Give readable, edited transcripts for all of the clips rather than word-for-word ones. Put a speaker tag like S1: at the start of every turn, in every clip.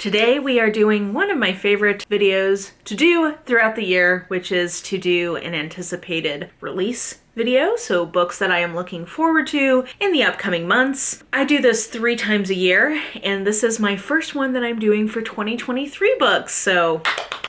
S1: Today we are doing one of my favorite videos to do throughout the year, which is to do an anticipated release video, so books that I am looking forward to in the upcoming months. I do this 3 times a year, and this is my first one that I'm doing for 2023 books, so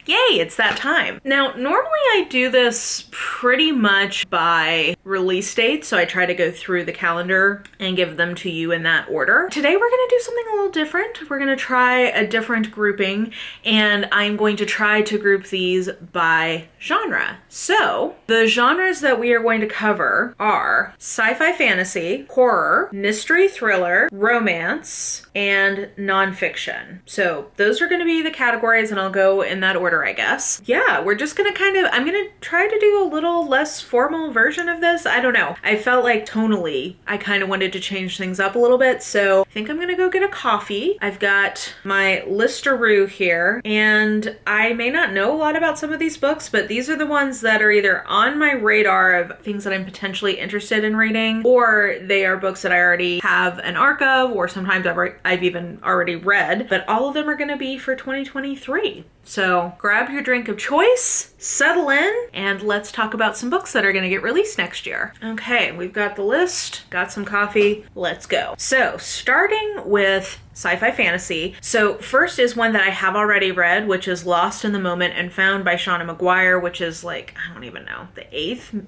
S1: yay, it's that time. Now, normally I do this pretty much by release date, so I try to go through the calendar and give them to you in that order. Today we're gonna do something a little different. We're gonna try a different grouping, and I'm going to try to group these by genre. So, the genres that we are going to cover are sci-fi fantasy, horror, mystery thriller, romance, and nonfiction. So those are gonna be the categories, and I'll go in that order, I guess. Yeah, we're just gonna I'm gonna try to do a little less formal version of this. I don't know. I felt like tonally, I kind of wanted to change things up a little bit, so I think I'm gonna go get a coffee. I've got my listeroo here, and I may not know a lot about some of these books, but these are the ones that are either on my radar of things that I'm potentially interested in reading, or they are books that I already have an arc of, or sometimes I've even already read, but all of them are gonna be for 2023. So grab your drink of choice, settle in, and let's talk about some books that are gonna get released next year. Okay, we've got the list, got some coffee, let's go. So starting with sci-fi fantasy. So first is one that I have already read, which is Lost in the Moment and Found by Shauna Maguire, which is like, I don't even know, the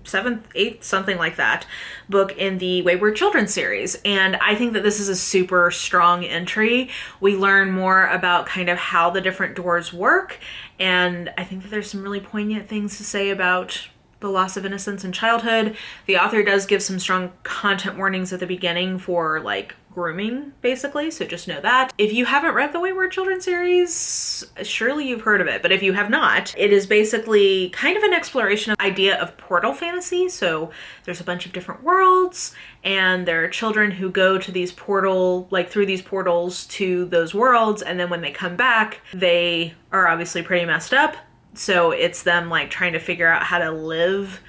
S1: 7th, something like that, book in the Wayward Children series. And I think that this is a super strong entry. We learn more about kind of how the different doors work, and I think that there's some really poignant things to say about the loss of innocence in childhood. The author does give some strong content warnings at the beginning for like grooming, basically, so just know that. If you haven't read the Wayward Children series, surely you've heard of it, but if you have not, it is basically kind of an exploration of idea of portal fantasy. So there's a bunch of different worlds, and there are children who go to these through these portals to those worlds, and then when they come back, they are obviously pretty messed up. So it's them like trying to figure out how to live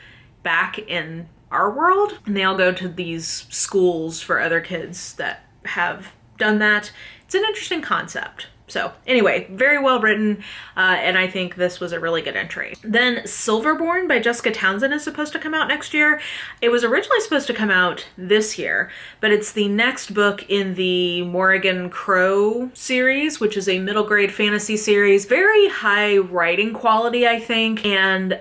S1: back in our world. And they all go to these schools for other kids that have done that. It's an interesting concept. So anyway, very well written, and I think this was a really good entry. Then Silverborn by Jessica Townsend is supposed to come out next year. It was originally supposed to come out this year, but it's the next book in the Morrigan Crow series, which is a middle grade fantasy series. Very high writing quality, I think, and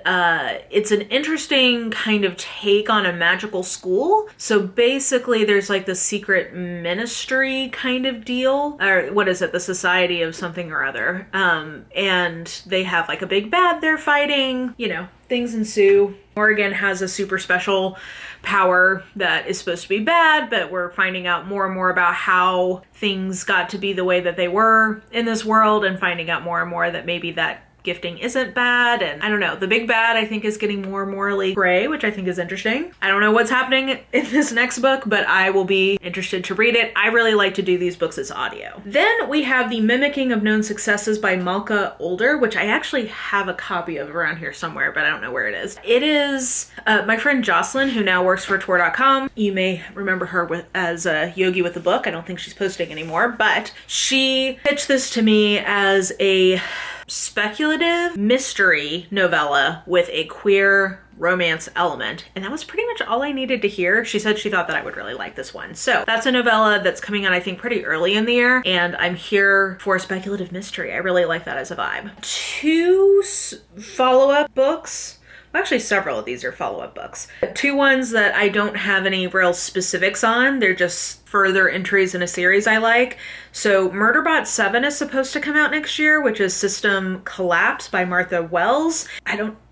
S1: it's an interesting kind of take on a magical school. So basically there's like the secret ministry kind of deal, or what is it, the Society of something or other, and they have like a big bad they're fighting, you know, things ensue. Morrigan has a super special power that is supposed to be bad, but we're finding out more and more about how things got to be the way that they were in this world, and finding out more and more that maybe that gifting isn't bad, and I don't know, the big bad I think is getting more morally gray, which I think is interesting. I don't know what's happening in this next book, but I will be interested to read it. I really like to do these books as audio. Then we have The Mimicking of Known Successes by Malka Older, which I actually have a copy of around here somewhere, but I don't know where it is. It is my friend Jocelyn, who now works for Tor.com. You may remember her as Yogi with the Book. I don't think she's posting anymore, but she pitched this to me as a speculative mystery novella with a queer romance element, and that was pretty much all I needed to hear. She said she thought that I would really like this one. So that's a novella that's coming out, I think, pretty early in the year, and I'm here for speculative mystery. I really like that as a vibe. 2 follow-up books. Actually, several of these are follow-up books. 2 ones that I don't have any real specifics on. They're just further entries in a series I like. So Murderbot 7 is supposed to come out next year, which is System Collapse by Martha Wells.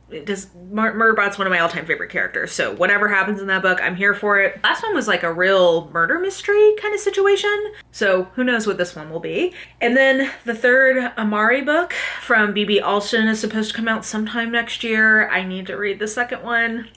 S1: Murderbot's one of my all-time favorite characters, so whatever happens in that book, I'm here for it. Last one was like a real murder mystery kind of situation, so who knows what this one will be. And then the 3rd Amari book from B.B. Alston is supposed to come out sometime next year. I need to read the 2nd one.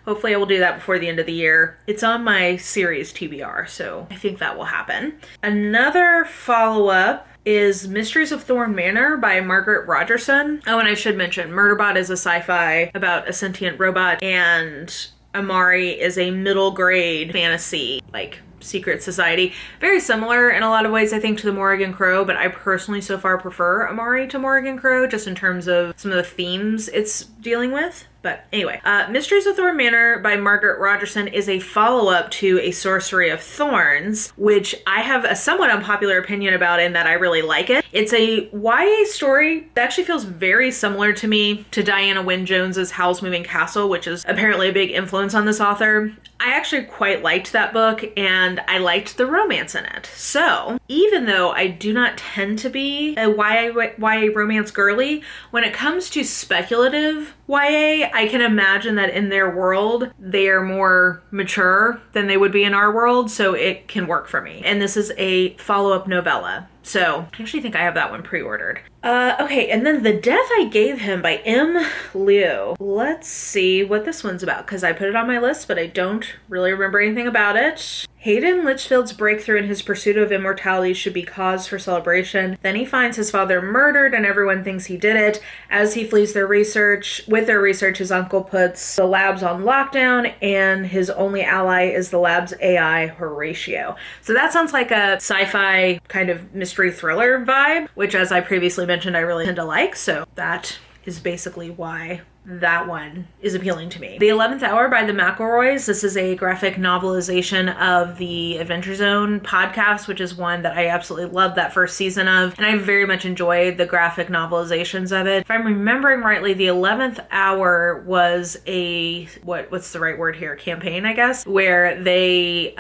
S1: Hopefully I will do that before the end of the year. It's on my series TBR, so I think that will happen. Another follow-up is Mysteries of Thorn Manor by Margaret Rogerson. Oh, and I should mention, Murderbot is a sci-fi about a sentient robot, and Amari is a middle grade fantasy, like secret society. Very similar in a lot of ways, I think, to the Morrigan Crow, but I personally so far prefer Amari to Morrigan Crow, just in terms of some of the themes it's dealing with. But anyway, Mysteries of Thorn Manor by Margaret Rogerson is a follow-up to A Sorcery of Thorns, which I have a somewhat unpopular opinion about in that I really like it. It's a YA story that actually feels very similar to me to Diana Wynne Jones's Howl's Moving Castle, which is apparently a big influence on this author. I actually quite liked that book, and I liked the romance in it. So, even though I do not tend to be a YA romance girly, when it comes to speculative YA, I can imagine that in their world, they are more mature than they would be in our world, so it can work for me. And this is a follow-up novella. So I actually think I have that one pre-ordered. Okay, and then The Death I Gave Him by Em Liu. Let's see what this one's about, because I put it on my list, but I don't really remember anything about it. Hayden Litchfield's breakthrough in his pursuit of immortality should be cause for celebration. Then he finds his father murdered and everyone thinks he did it. As he flees their research, his uncle puts the labs on lockdown and his only ally is the lab's AI, Horatio. So that sounds like a sci-fi kind of mystery thriller vibe, which, as I previously mentioned, I really tend to like. So that is basically why that one is appealing to me. The 11th Hour by the McElroys. This is a graphic novelization of the Adventure Zone podcast, which is one that I absolutely loved that first season of, and I very much enjoyed the graphic novelizations of it. If I'm remembering rightly, the 11th Hour was a, what's the right word here? Campaign, I guess, where they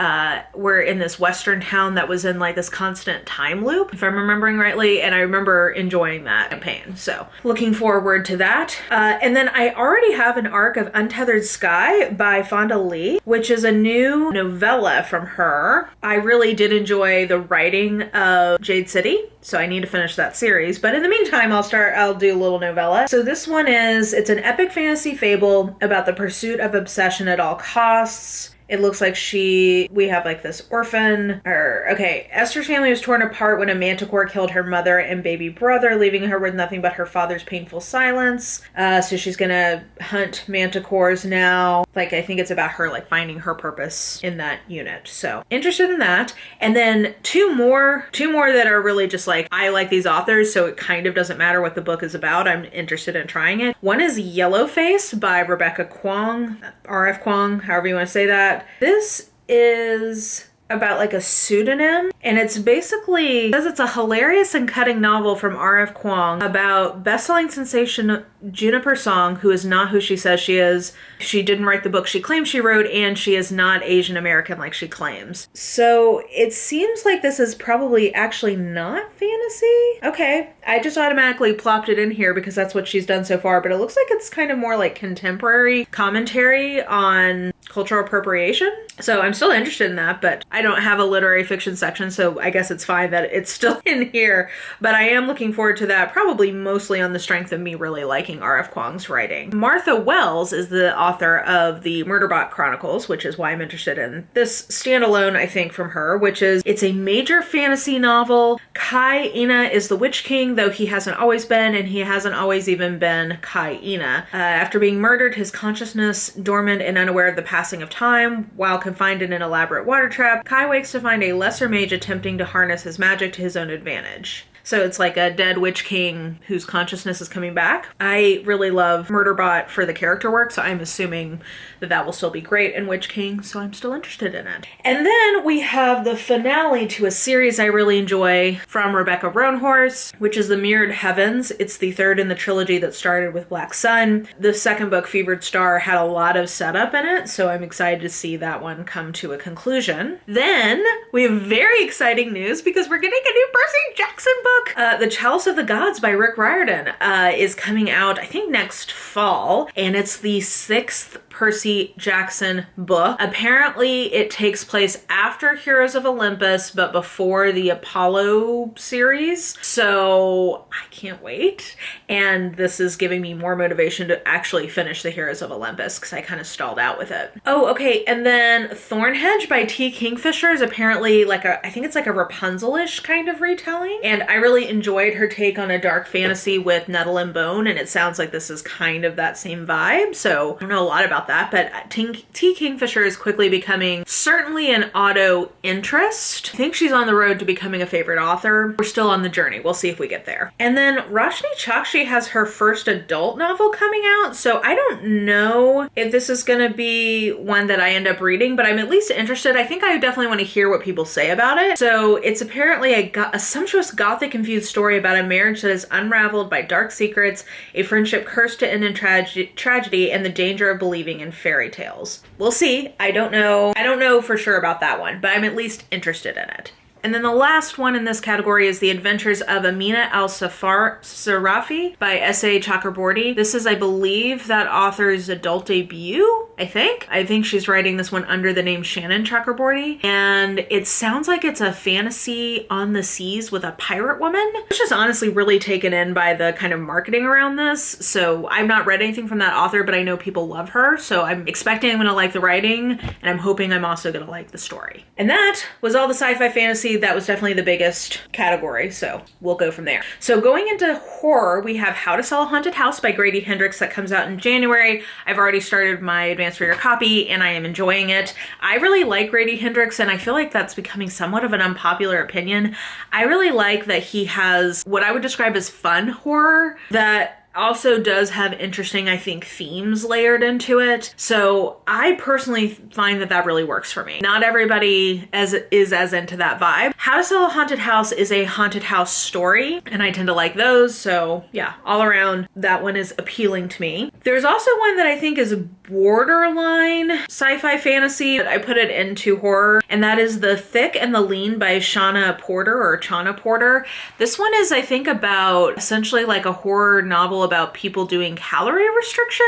S1: were in this western town that was in like this constant time loop, if I'm remembering rightly, and I remember enjoying that campaign. So looking forward to that. And then I already have an arc of Untethered Sky by Fonda Lee, which is a new novella from her. I really did enjoy the writing of Jade City, so I need to finish that series. But in the meantime, I'll do a little novella. So this one it's an epic fantasy fable about the pursuit of obsession at all costs. It looks like we have like this Esther's family was torn apart when a manticore killed her mother and baby brother, leaving her with nothing but her father's painful silence. So she's gonna hunt manticores now. Like, I think it's about her like finding her purpose in that unit. So interested in that. And then two more that are really just like, I like these authors, so it kind of doesn't matter what the book is about. I'm interested in trying it. One is Yellowface by Rebecca Kwong, R.F. Kwong, however you want to say that. This is about like a pseudonym, and it's a hilarious and cutting novel from R.F. Kwong about best-selling sensation Juniper Song, who is not who she says she is. She didn't write the book she claims she wrote, and she is not Asian American like she claims. So it seems like this is probably actually not fantasy. Okay, I just automatically plopped it in here because that's what she's done so far, but it looks like it's kind of more like contemporary commentary on cultural appropriation. So I'm still interested in that, but I don't have a literary fiction section, so I guess it's fine that it's still in here. But I am looking forward to that, probably mostly on the strength of me really liking R.F. Kwong's writing. Martha Wells is the author of the Murderbot Chronicles, which is why I'm interested in this standalone, I think, from her, which is, it's a major fantasy novel. Kai Ina is the Witch King, though he hasn't always been, and he hasn't always even been Kai Ina. After being murdered, his consciousness dormant and unaware of the passing of time, while confined in an elaborate water trap, Kai wakes to find a lesser mage attempting to harness his magic to his own advantage. So it's like a dead Witch King whose consciousness is coming back. I really love Murderbot for the character work, so I'm assuming that will still be great in Witch King, so I'm still interested in it. And then we have the finale to a series I really enjoy from Rebecca Roanhorse, which is The Mirrored Heavens. It's the third in the trilogy that started with Black Sun. The second book, Fevered Star, had a lot of setup in it, so I'm excited to see that one come to a conclusion. Then we have very exciting news because we're getting a new Percy Jackson book. The Chalice of the Gods by Rick Riordan is coming out, I think, next fall, and it's the 6th Percy Jackson book. Apparently, it takes place after Heroes of Olympus, but before the Apollo series, so I can't wait. And this is giving me more motivation to actually finish the Heroes of Olympus, because I kind of stalled out with it. Oh, okay, and then Thornhedge by T. Kingfisher is apparently like I think it's like a Rapunzel-ish kind of retelling, and I really enjoyed her take on a dark fantasy with Nettle and Bone, and it sounds like this is kind of that same vibe. So I don't know a lot about that, but T. Kingfisher is quickly becoming certainly an auto interest. I think she's on the road to becoming a favorite author. We're still on the journey. We'll see if we get there. And then Roshni Chokshi has her first adult novel coming out, so I don't know if this is going to be one that I end up reading, but I'm at least interested. I think I definitely want to hear what people say about it. So it's apparently a sumptuous gothic infused story about a marriage that is unraveled by dark secrets, a friendship cursed to end in tragedy, and the danger of believing in fairy tales. We'll see. I don't know for sure about that one, but I'm at least interested in it. And then the last one in this category is The Adventures of Amina Al-Sarafi by S.A. Chakraborty. This is, I believe, that author's adult debut, I think she's writing this one under the name Shannon Chakraborty. And it sounds like it's a fantasy on the seas with a pirate woman. I was just honestly really taken in by the kind of marketing around this. So I've not read anything from that author, but I know people love her. So I'm expecting I'm going to like the writing, and I'm hoping I'm also going to like the story. And that was all the sci-fi fantasy. That was definitely the biggest category, so we'll go from there. So going into horror, we have How to Sell a Haunted House by Grady Hendrix that comes out in January. I've already started my advanced reader copy, and I am enjoying it. I really like Grady Hendrix, and I feel like that's becoming somewhat of an unpopular opinion. I really like that he has what I would describe as fun horror that also does have interesting, I think, themes layered into it. So I personally find that really works for me. Not everybody is as into that vibe. How to Sell a Haunted House is a haunted house story, and I tend to like those. So yeah, all around, that one is appealing to me. There's also one that I think is borderline sci-fi fantasy. I put it into horror, and that is The Thick and the Lean by Chana Porter. This one is, I think, about essentially like a horror novel about people doing calorie restriction.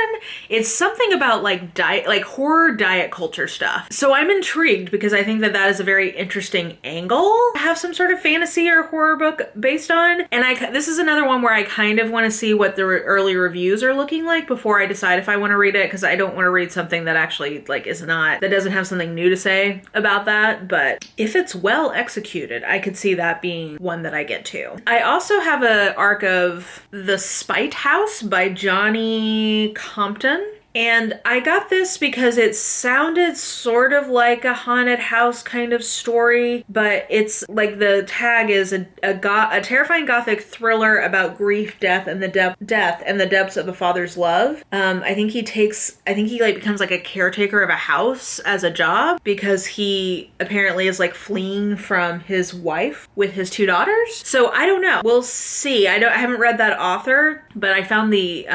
S1: It's something about like diet, like horror diet culture stuff. So I'm intrigued because I think that is a very interesting angle to have some sort of fantasy or horror book based on. And this is another one where I kind of want to see what the early reviews are looking like before I decide if I want to read it, because I don't want to read something that actually like that doesn't have something new to say about that. But if it's well executed, I could see that being one that I get to. I also have an arc of The Spite House by Johnny Compton. And I got this because it sounded sort of like a haunted house kind of story, but it's like the tag is a terrifying gothic thriller about grief, death, and the depths of a father's love. I think he like becomes like a caretaker of a house as a job because he apparently is like fleeing from his wife with his two daughters. So I don't know. We'll see. I haven't read that author, but I found the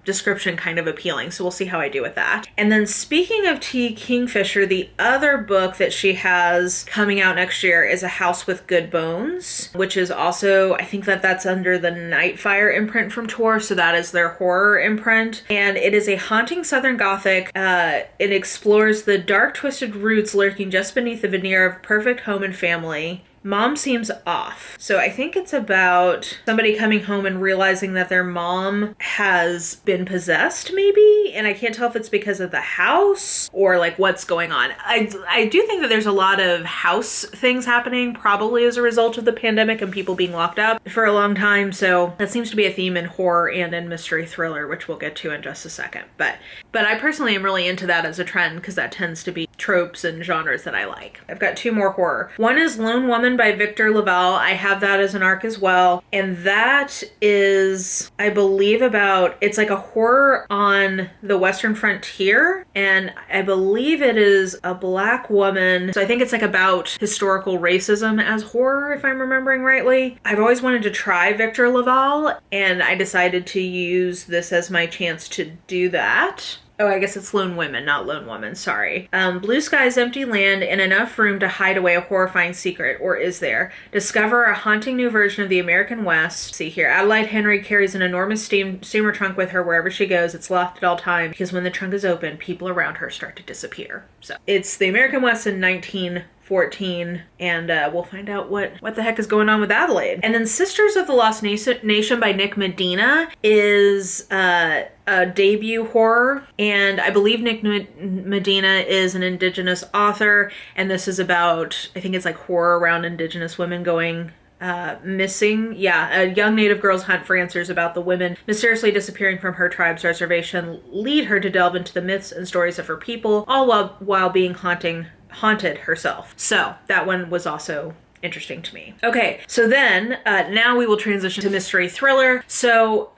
S1: description kind of appealing. So we'll see how I do with that. And then speaking of T. Kingfisher, the other book that she has coming out next year is A House with Good Bones, which is also, I think that's under the Nightfire imprint from Tor, so that is their horror imprint. And it is a haunting Southern Gothic. It explores the dark, twisted roots lurking just beneath the veneer of perfect home and family. Mom seems off. So I think it's about somebody coming home and realizing that their mom has been possessed, maybe? And I can't tell if it's because of the house or like what's going on. I do think that there's a lot of house things happening, probably as a result of the pandemic and people being locked up for a long time. So that seems to be a theme in horror and in mystery thriller, which we'll get to in just a second. But I personally am really into that as a trend because that tends to be tropes and genres that I like. I've got two more horror. One is Lone Woman by Victor Laval. I have that as an arc as well. And that is, I believe, it's like a horror on the Western frontier. And I believe it is a Black woman. So I think it's like about historical racism as horror, if I'm remembering rightly. I've always wanted to try Victor Laval, and I decided to use this as my chance to do that. Oh, I guess it's Lone Women, not Lone Woman, sorry. Blue skies, empty land, and enough room to hide away a horrifying secret, or is there? Discover a haunting new version of the American West. See here, Adelaide Henry carries an enormous steamer trunk with her wherever she goes. It's locked at all times, because when the trunk is open, people around her start to disappear. So, it's the American West in 1914, and we'll find out what the heck is going on with Adelaide. And then Sisters of the Lost Nation by Nick Medina is a debut horror, and I believe Nick Medina is an Indigenous author, and this is about, I think it's like horror around Indigenous women going a young Native girl's hunt for answers about the women mysteriously disappearing from her tribe's reservation lead her to delve into the myths and stories of her people, all while being haunted herself. So that one was also interesting to me. Okay, so then now we will transition to mystery thriller. So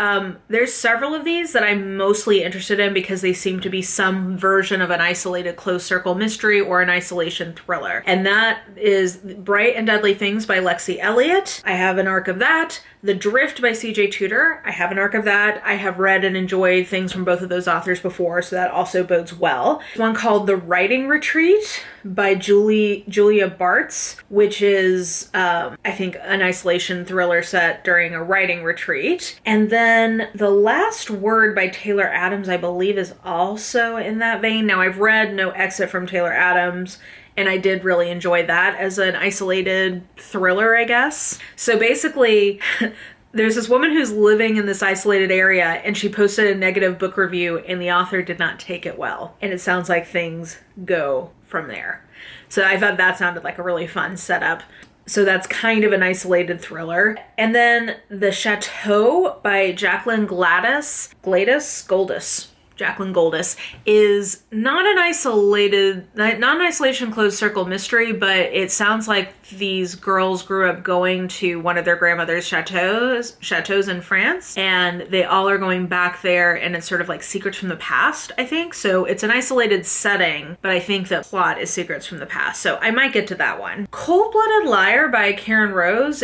S1: there's several of these that I'm mostly interested in because they seem to be some version of an isolated closed circle mystery or an isolation thriller. And that is Bright and Deadly Things by Lexi Elliott. I have an arc of that. The Drift by CJ Tudor. I have an arc of that. I have read and enjoyed things from both of those authors before, so that also bodes well. One called The Writing Retreat by Julia Bartz, which is, I think, an isolation thriller set during a writing retreat. And then The Last Word by Taylor Adams, I believe, is also in that vein. Now, I've read No Exit from Taylor Adams, and I did really enjoy that as an isolated thriller, I guess. So basically, there's this woman who's living in this isolated area, and she posted a negative book review, and the author did not take it well. And it sounds like things go from there. So I thought that sounded like a really fun setup. So that's kind of an isolated thriller. And then The Chateau by Jacqueline Goldis. Jacqueline Goldis is not an isolation closed circle mystery, but it sounds like these girls grew up going to one of their grandmother's chateaus in France, and they all are going back there, and it's sort of like Secrets from the Past, I think. So it's an isolated setting, but I think the plot is Secrets from the Past. So I might get to that one. Cold-Blooded Liar by Karen Rose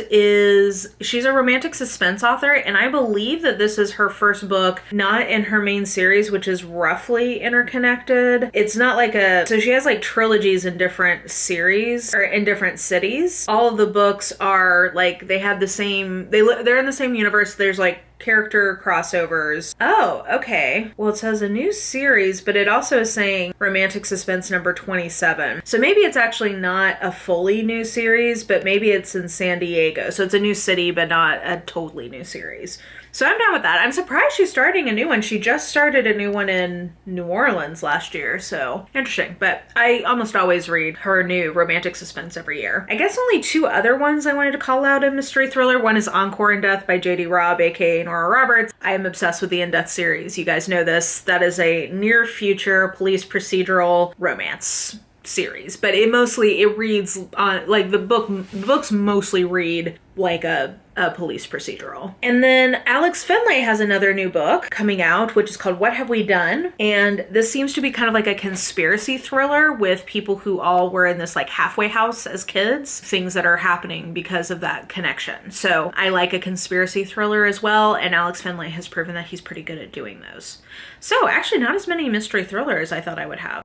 S1: she's a romantic suspense author, and I believe that this is her first book, not in her main series, which is roughly interconnected. It's not like so she has like trilogies in different series or in different cities. All of the books are like, they have the same, they're in the same universe. There's like character crossovers. Oh, okay. Well, it says a new series, but it also is saying romantic suspense number 27. So maybe it's actually not a fully new series, but maybe it's in San Diego. So it's a new city, but not a totally new series. So I'm down with that. I'm surprised she's starting a new one. She just started a new one in New Orleans last year, so interesting. But I almost always read her new romantic suspense every year. I guess only two other ones I wanted to call out in mystery thriller. One is Encore in Death by J.D. Robb, aka Nora Roberts. I am obsessed with the In Death series. You guys know this. That is a near future police procedural romance series, but it reads on like the books mostly read like a police procedural. And then Alex Finlay has another new book coming out, which is called What Have We Done? And this seems to be kind of like a conspiracy thriller with people who all were in this like halfway house as kids, things that are happening because of that connection. So I like a conspiracy thriller as well, and Alex Finlay has proven that he's pretty good at doing those. So actually not as many mystery thrillers I thought I would have.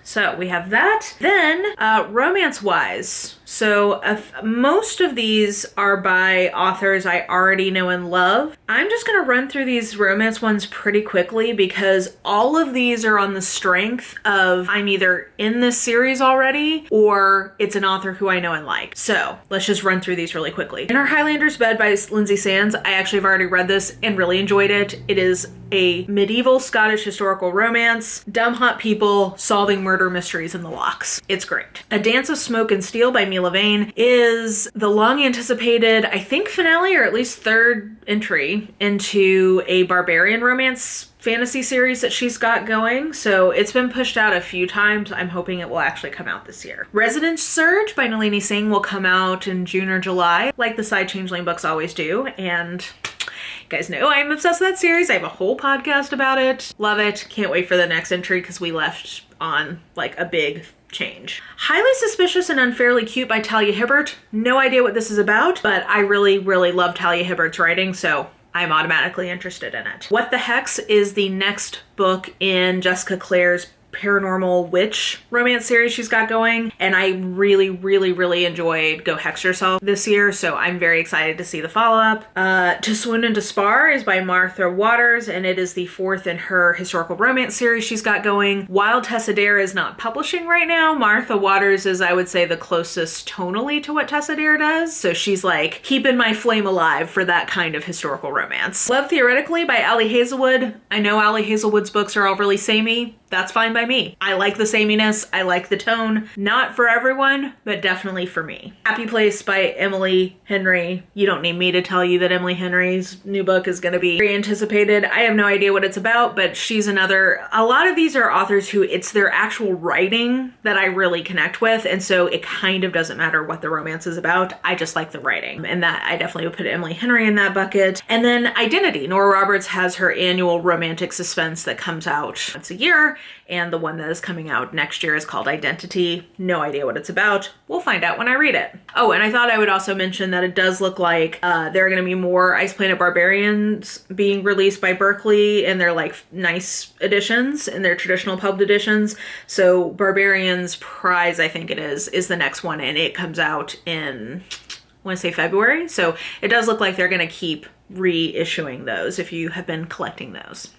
S1: So we have that. Then romance-wise, so most of these are by authors I already know and love. I'm just going to run through these romance ones pretty quickly because all of these are on the strength of I'm either in this series already or it's an author who I know and like. So let's just run through these really quickly. In Her Highlander's Bed by Lindsay Sands, I actually have already read this and really enjoyed it. It is a medieval Scottish historical romance, dumb hot people solving murder mysteries in the locks. It's great. A Dance of Smoke and Steel by Mila Vane is the long anticipated, I think, finale or at least third entry into a barbarian romance fantasy series that she's got going. So it's been pushed out a few times. I'm hoping it will actually come out this year. Residence Surge by Nalini Singh will come out in June or July, like the Side Changeling books always do. And you guys know I'm obsessed with that series. I have a whole podcast about it. Love it. Can't wait for the next entry because we left on like a big change. Highly Suspicious and Unfairly Cute by Talia Hibbert. No idea what this is about, but I really, really love Talia Hibbert's writing, so I'm automatically interested in it. What the Hex is the next book in Jessica Clare's paranormal witch romance series she's got going, and I really, really, really enjoyed Go Hex Yourself this year, so I'm very excited to see the follow-up. To Swoon and to Spar is by Martha Waters, and it is the fourth in her historical romance series she's got going. While Tessa Dare is not publishing right now, Martha Waters is, I would say, the closest tonally to what Tessa Dare does, so she's like keeping my flame alive for that kind of historical romance. Love Theoretically by Ali Hazelwood. I know Ali Hazelwood's books are all really samey. That's fine by me. I like the sameness. I like the tone. Not for everyone, but definitely for me. Happy Place by Emily Henry. You don't need me to tell you that Emily Henry's new book is going to be very anticipated. I have no idea what it's about, but she's another. A lot of these are authors who it's their actual writing that I really connect with, and so it kind of doesn't matter what the romance is about. I just like the writing, and that I definitely would put Emily Henry in that bucket. And then Identity. Nora Roberts has her annual romantic suspense that comes out once a year, and the one that is coming out next year is called Identity. No idea what it's about. We'll find out when I read it. Oh, and I thought I would also mention that it does look like there are going to be more Ice Planet Barbarians being released by Berkley in their like nice editions, in their traditional pub editions. So Barbarians Prize, I think it is the next one, and it comes out in, I want to say February. So it does look like they're going to keep reissuing those if you have been collecting those.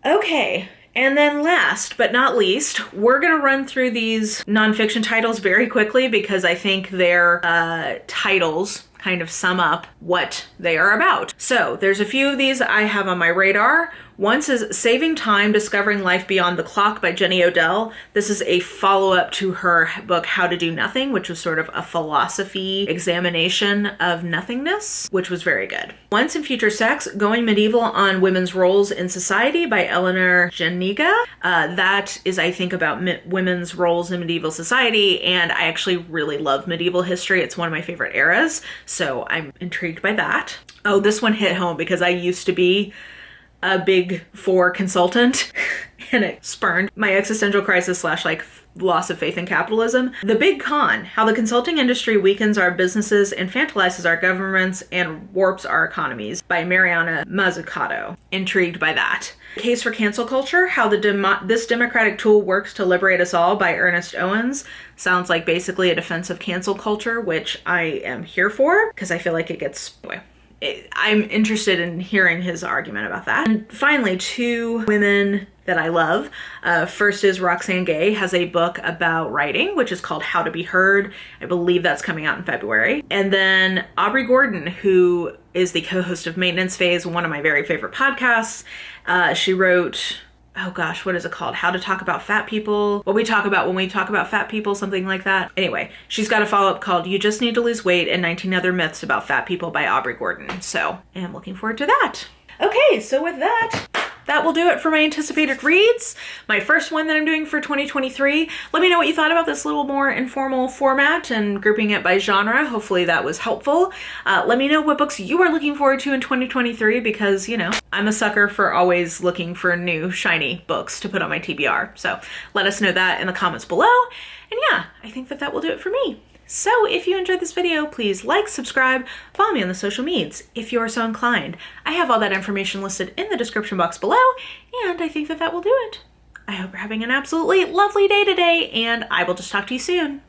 S1: Okay, and then last but not least, we're going to run through these nonfiction titles very quickly because I think their titles kind of sum up what they are about. So there's a few of these I have on my radar. One is Saving Time, Discovering Life Beyond the Clock by Jenny Odell. This is a follow-up to her book, How to Do Nothing, which was sort of a philosophy examination of nothingness, which was very good. Once in Future Sex, Going Medieval on Women's Roles in Society by Eleanor Janiga. That is, I think, about women's roles in medieval society, and I actually really love medieval history. It's one of my favorite eras, so I'm intrigued by that. Oh, this one hit home because I used to be a Big Four consultant and it spurned my existential crisis / like loss of faith in capitalism. The Big Con, How the Consulting Industry Weakens Our Businesses, Infantilizes Our Governments, and Warps Our Economies by Mariana Mazzucato. Intrigued by that. Case for Cancel Culture, How This Democratic Tool Works to Liberate Us All by Ernest Owens. Sounds like basically a defense of cancel culture, which I am here for because I feel like it gets... I'm interested in hearing his argument about that. And finally, two women that I love. First is Roxane Gay has a book about writing, which is called How to Be Heard. I believe that's coming out in February. And then Aubrey Gordon, who is the co-host of Maintenance Phase, one of my very favorite podcasts. She wrote... oh gosh, what is it called? How to Talk About Fat People. What we talk about when we talk about fat people, something like that. Anyway, she's got a follow-up called You Just Need to Lose Weight and 19 Other Myths About Fat People by Aubrey Gordon. So I'm looking forward to that. Okay, so with that will do it for my anticipated reads. My first one that I'm doing for 2023. Let me know what you thought about this little more informal format and grouping it by genre. Hopefully that was helpful. Let me know what books you are looking forward to in 2023 because, you know, I'm a sucker for always looking for new shiny books to put on my TBR. So let us know that in the comments below. And yeah, I think that will do it for me. So if you enjoyed this video, please like, subscribe, follow me on the social medias if you're so inclined. I have all that information listed in the description box below, and I think that will do it. I hope you're having an absolutely lovely day today, and I will just talk to you soon.